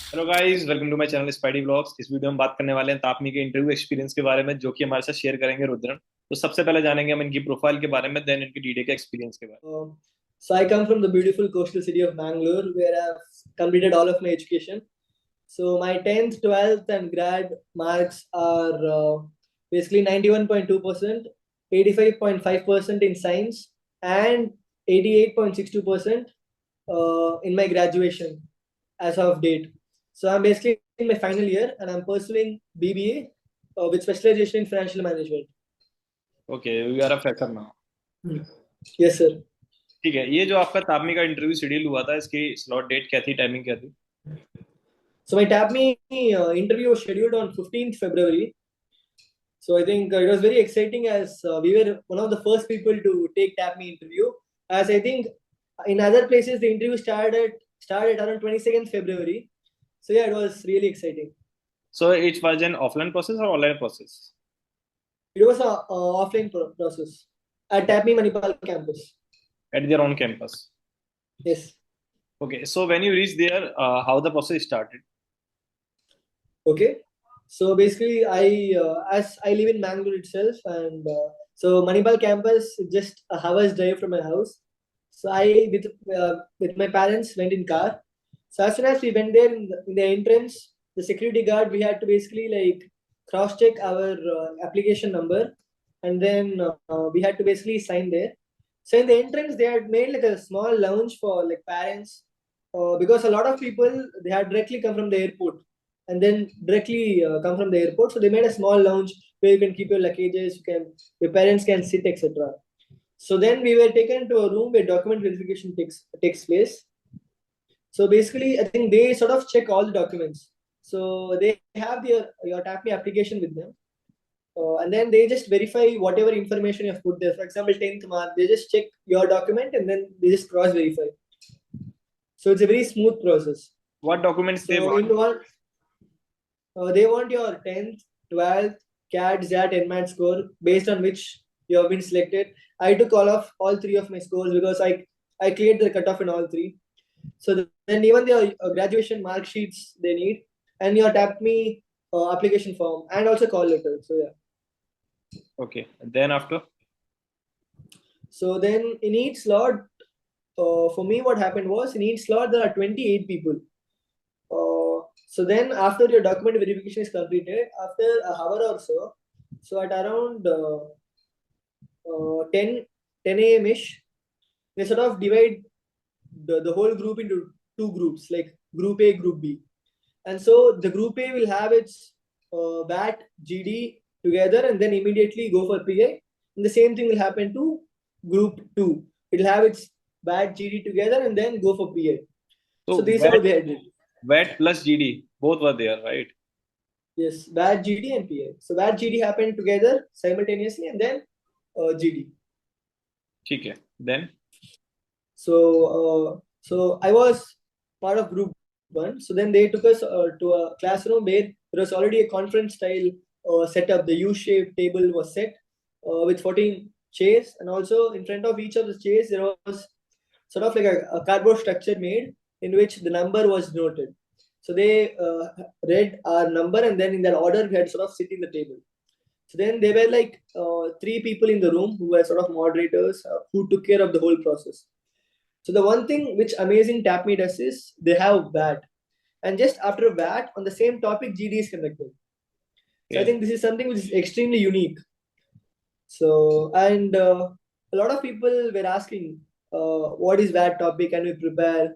Hello guys, welcome to my channel Spidey blogs. इस video में बात करने वाले हैं तापमी के इंटरव्यू एक्सपीरियंस के बारे में, जो कि हमारे साथ शेयर करेंगे रुद्रन। तो सबसे पहले जानेंगे हम इनकी प्रोफाइल के बारे में, देन इनकी डीडे के एक्सपीरियंस के बारे So I come from the beautiful coastal city of Bangalore, where I've completed all of my education. So my 10th, 12th, and grad marks are basically 91.2%, 85.5% in science, and 88.62% in my graduation as of date. So I'm basically in my final year, and I'm pursuing BBA with specialization in financial management. में। Okay, we are a fresher now. Hmm. Yes, sir. ठीक है, ये जो आपका तापमी का interview schedule हुआ था, इसकी स्लॉट डेट क्या थी, टाइमिंग क्या थी? So my TAPMI interview was scheduled on 15th February. So I think it was very exciting as we were one of the first people to take TAPMI interview. As I think in other places the interview started around 22nd February. So yeah, it was really exciting. So it was an offline process और online process? It was a offline process at TAPMI Manipal campus. At there on campus? Yes. Okay, so when you reach there, how the process started? Okay. So basically, as I live in Mangalore itself, and so Manipal campus is just a hour's drive from my house. So I with my parents went in car. So as soon as we went there in the entrance, the security guard, we had to basically like cross check our application number, and then we had to basically sign there. So in the entrance, they had made like a small lounge for like parents, because a lot of people they had directly come from the airport and then directly come from the airport. So they made a small lounge where you can keep your luggages, your parents can sit, etc. So then we were taken to a room where document verification takes place. So basically, I think they sort of check all the documents. So they have your TAPMI application with them, and then they just verify whatever information you have put there. For example, 10th mark, they just check your document and then they just cross verify. So it's a very smooth process. What documents they So want? in one, they want your 10th, 12th, CAT, XAT, NMAT score based on which you have been selected. I took all three of my scores because I cleared the cutoff in all three. So then even the graduation mark sheets they need, and your TAPMI application form and also call letter. So yeah. Okay, then after? So then in each slot, for me what happened was in each slot there are 28 people. So then after your document verification is completed, after a hour or so, so at around 10 a.m. ish, they sort of divide the whole group into two groups, like group A, group B. And so the group A will have its VAT, GD together and then immediately go for PI. And the same thing will happen to group 2. It will have its VAT, GD together and then go for PI. तो So this is how VAT they did. VAT plus GD both were there, right? Yes, VAT, GD and PI. So VAT, GD happened together simultaneously and then GD. ठीक है, then? So I was part of group one. So then they took us to a classroom where there was already a conference style setup. The U-shaped table was set with 14 chairs, and also in front of each of the chairs there was sort of like a cardboard structure made in which the number was noted. So they read our number, and then in that order we had sort of sit in the table. So then there were like three people in the room who were sort of moderators who took care of the whole process. So the one thing which amazing TAPME does is they have VAT, and just after VAT on the same topic, GD is conducted. So I Okay. think this is something which is extremely unique. So and a lot of people were asking, what is VAT topic? Can we prepare?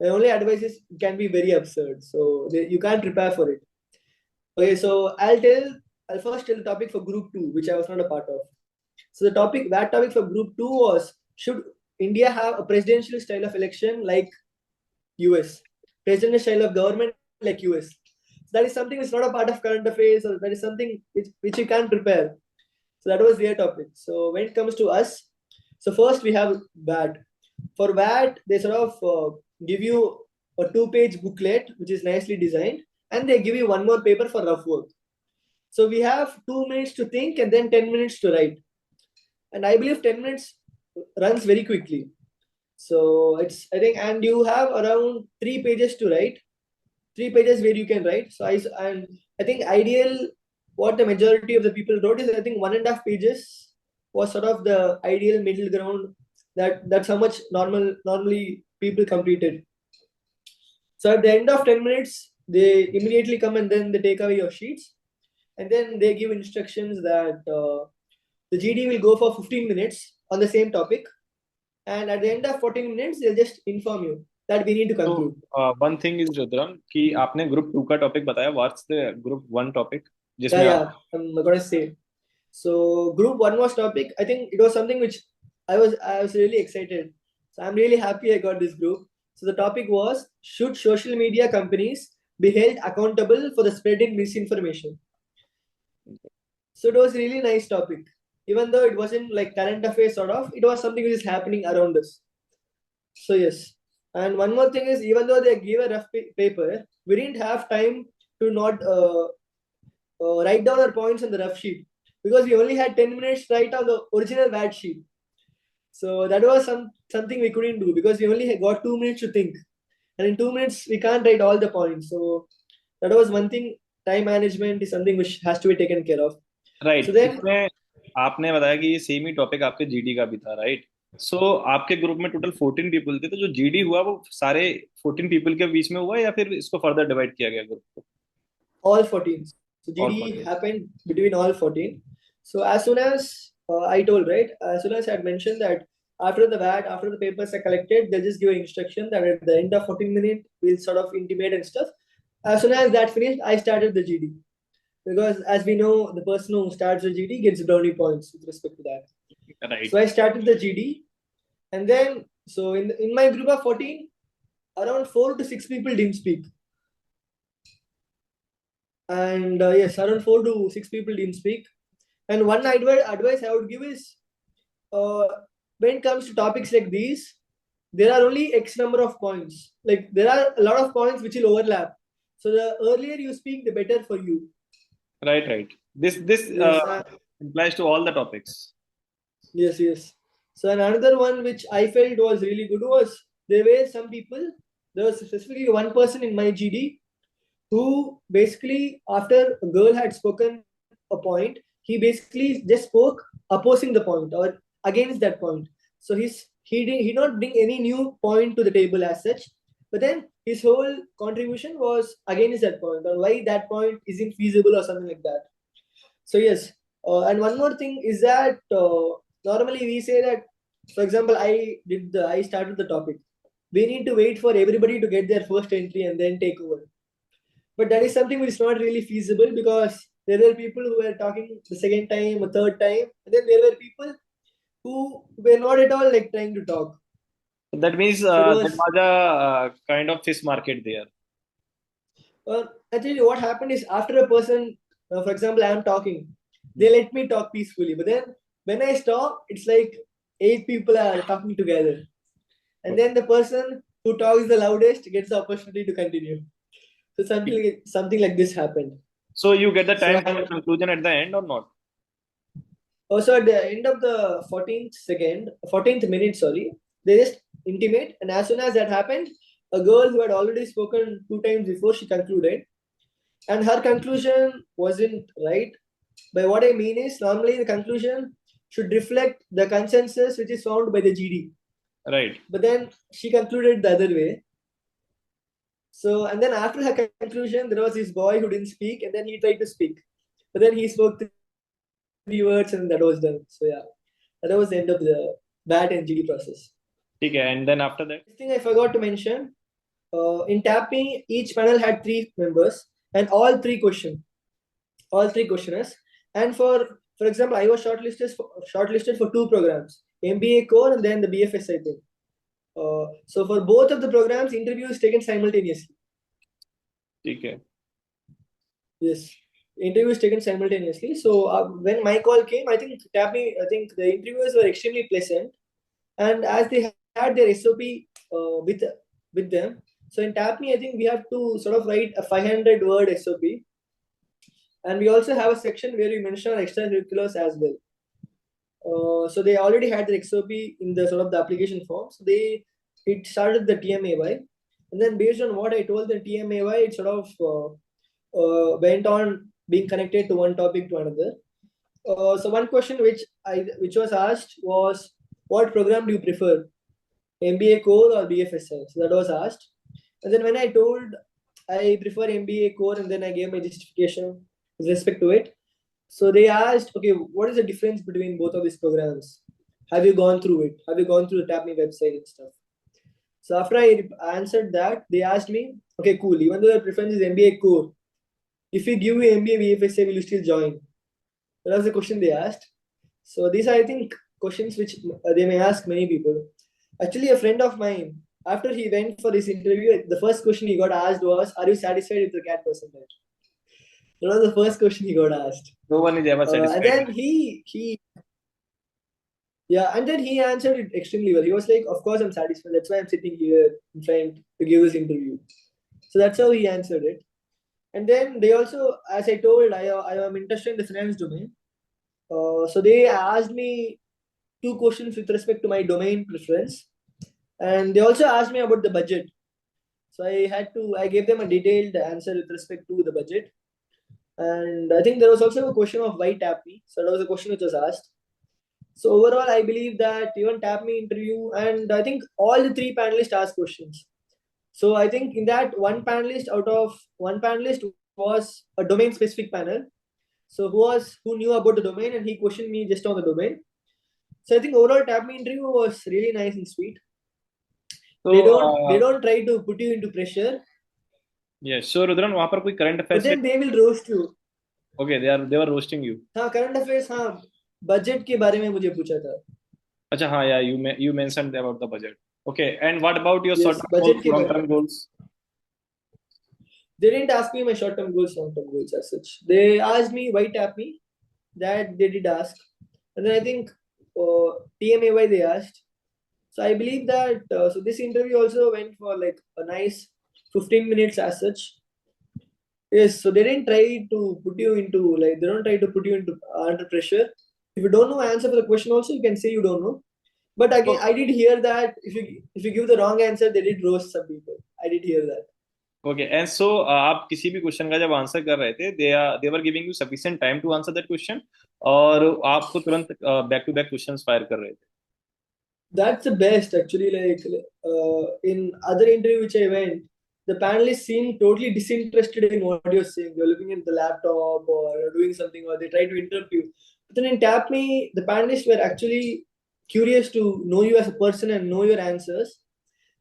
The only advice is it can be very absurd. So you can't prepare for it. Okay, so I'll first tell the topic for group two, which I was not a part of. So that topic for group two was, should India have a presidential style of election like US? Presidential style of government like US. So that is something which is not a part of current affairs, or that is something which you can't prepare. So that was their topic. So when it comes to us, so first we have VAT. For VAT, they sort of give you a two-page booklet which is nicely designed, and they give you one more paper for rough work. So we have 2 minutes to think and then 10 minutes to write. And I believe 10 minutes runs very quickly. So it's, I think, and you have around 3 pages to write. 3 pages where you can write. So I think ideal what the majority of the people wrote is I think 1.5 pages was sort of the ideal middle ground that's how much normally people completed. So at the end of 10 minutes, they immediately come and then they take away your sheets and then they give instructions that the GD will go for 15 minutes on the same topic. And at the end of 14 minutes, they'll just inform you that we need to तो conclude. One thing is Rudram कि आपने group 2 का topic बताया, what's the group 1 topic Yeah, जिसमें yeah, आप I'm gonna say. So group one was topic. I think it was something which I was really excited. So I'm really happy I got this group. So the topic was, should social media companies be held accountable for the spreading misinformation? So it was really nice topic. Even though it wasn't like current affairs sort of, it was something which is happening around us. So yes. And one more thing is, even though they gave a rough paper, we didn't have time to not write down our points on the rough sheet because we only had 10 minutes to write on the original bad sheet. So that was something we couldn't do because we only got 2 minutes to think. And in 2 minutes, we can't write all the points. So that was one thing. Time management is something which has to be taken care of. So right, then इसमें आपने बताया कि ये same ही topic आपके GD का भी था, right? सो आपके ग्रुप में टोटल 14 पीपल थे, तो जो जीडी हुआ वो सारे 14 पीपल के बीच में हुआ या फिर इसको फर्दर डिवाइड किया गया ग्रुप को? all 14. So all GD 14। happened between all 14. So as soon as I told, right, as soon as I had mentioned that after the papers are collected, they'll just give an instruction that at the end of 14 minutes, we'll sort of intimate and stuff. As soon as that finished, I started the GD. Because as we know, the person who starts the GD gets brownie points with respect to that. Right. So I started the GD, and then so in my group of 14, around 4 to 6 people didn't speak. And yes, around 4 to 6 people didn't speak. And one advice I would give is uh, when it comes to topics like these, there are only X number of points. Like there are a lot of points which will overlap. So the earlier you speak, the better for you. Right right, this Yes, implies to all the topics. yes, yes. So another one which I felt was really good was there were some people. There was specifically one person in my GD who basically after a girl had spoken a point, he basically just spoke opposing the point or against that point. So he did not bring any new point to the table as such, but then his whole contribution was against that point or why that point isn't feasible or something like that. So yes, and one more thing is that normally we say that, for example, I started the topic. We need to wait for everybody to get their first entry and then take over. But that is something which is not really feasible because there were people who were talking the second time, a third time, and then there were people who were not at all like trying to talk. That means So it there was was a kind of fish market there. actually what happened is after a person, for example, I am talking, they let me talk peacefully. But then when I stop, it's like 8 people are talking together, and then the person who talks the loudest gets the opportunity to continue. So something like this happened. So you get the So time for conclusion at the end or not? also at the end of the 14th minute, sorry, they just intimate, and as soon as that happened, a girl who had already spoken 2 times before she concluded, and her conclusion wasn't right. By what I mean is, normally the conclusion should reflect the consensus which is found by the GD, Right. but then she concluded the other way. So, and then after her conclusion, there was this boy who didn't speak, and then he tried to speak, but then he spoke 3 words, and that was done. So yeah, that was the end of the BAT and GD process. ठीक है, and then after that? This thing I forgot to mention. In TAPMI, each panel had 3 members, and all three questioners. And for example, I was shortlisted for 2 programs, MBA core and then the BFS, I think. So for both of the programs, interview is taken simultaneously. ठीक है। Yes, interview is taken simultaneously. So when my call came, I think the interviewers were extremely pleasant, and as they had their SOP with them. So in TAPMI, I think we have to sort of write a 500-word SOP, and we also have a section where we mention our extracurriculars as well. So they already had their XOP in the sort of the application form. So it started the TMAY. And then based on what I told the TMAY, it sort of went on being connected to one topic to another. So one question which was asked was, what program do you prefer, MBA core or BFSI? So that was asked. And then when I told I prefer MBA core, and then I gave my justification with respect to it. So they asked, okay, what is the difference between both of these programs? Have you gone through it? Have you gone through the TAPMI website and stuff? So after I answered that, they asked me, okay, cool. Even though your preference is MBA core, if we give you MBA BFSI, will you still join? That was the question they asked. So these are, I think, questions which they may ask many people. Actually, a friend of mine, after he went for this interview, the first question he got asked was, "Are you satisfied with the CAT percentage?" That was the first question he got asked. No one is ever And satisfied. then he yeah, and then he answered it extremely well. He was like, "Of course, I'm satisfied. That's why I'm sitting here in front to give this interview." So that's how he answered it. And then they also, as I told, I am interested in the finance domain. So they asked me two questions with respect to my domain preference, and they also asked me about the budget. So I gave them a detailed answer with respect to the budget. And I think there was also a question of why TAPMI. So that was a question which was asked. So overall, I believe that even TAPMI interview, and I think all the three panelists asked questions. So I think in that one panelist was a domain specific panel. So who knew about the domain, and he questioned me just on the domain. So I think overall TAPMI interview was really nice and sweet. तो They don't try to put you into pressure, yes, so Rudran वहां पर कोई current but affairs के? then they will roast you. Okay, they are roasting you. हाँ, current affairs, हाँ, budget के बारे में मुझे पूछा था. अच्छा, हाँ यार, you mentioned about the budget. Okay, and what about your short Yes, term budget goals, के लॉन्ग बारे. Term goals? They didn't ask me my short term goals, long term goals as such. They asked me why tap me. That they did ask, and then I think TMAY they asked. So I believe that so this interview also went for like a nice 15 minutes as such. Yes, so they didn't try to put you into, like, they don't try to put you into under pressure. If you don't know answer for the question, also you can say you don't know. But again, I did hear that if you give the wrong answer, they did roast some people. I did hear that. Okay, and so आप किसी भी question का जब answer कर रहे थे, they were giving you sufficient time to answer that question, और आपको तुरंत back to back questions fire कर रहे थे? That's the best actually. Like in other interview which I went, the panelists seemed totally disinterested in what you're saying. You're looking at the laptop or doing something, or they try to interrupt you. But then in TAPME, the panelists were actually curious to know you as a person and know your answers,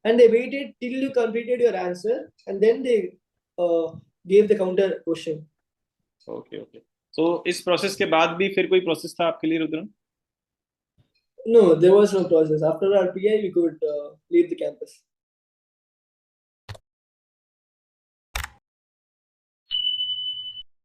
and they waited till you completed your answer, and then they uh, gave the counter question. Okay okay. So इस process के बाद भी फिर कोई process था आपके लिए, Rudran? No, there was no process. After our PI, we could leave the campus.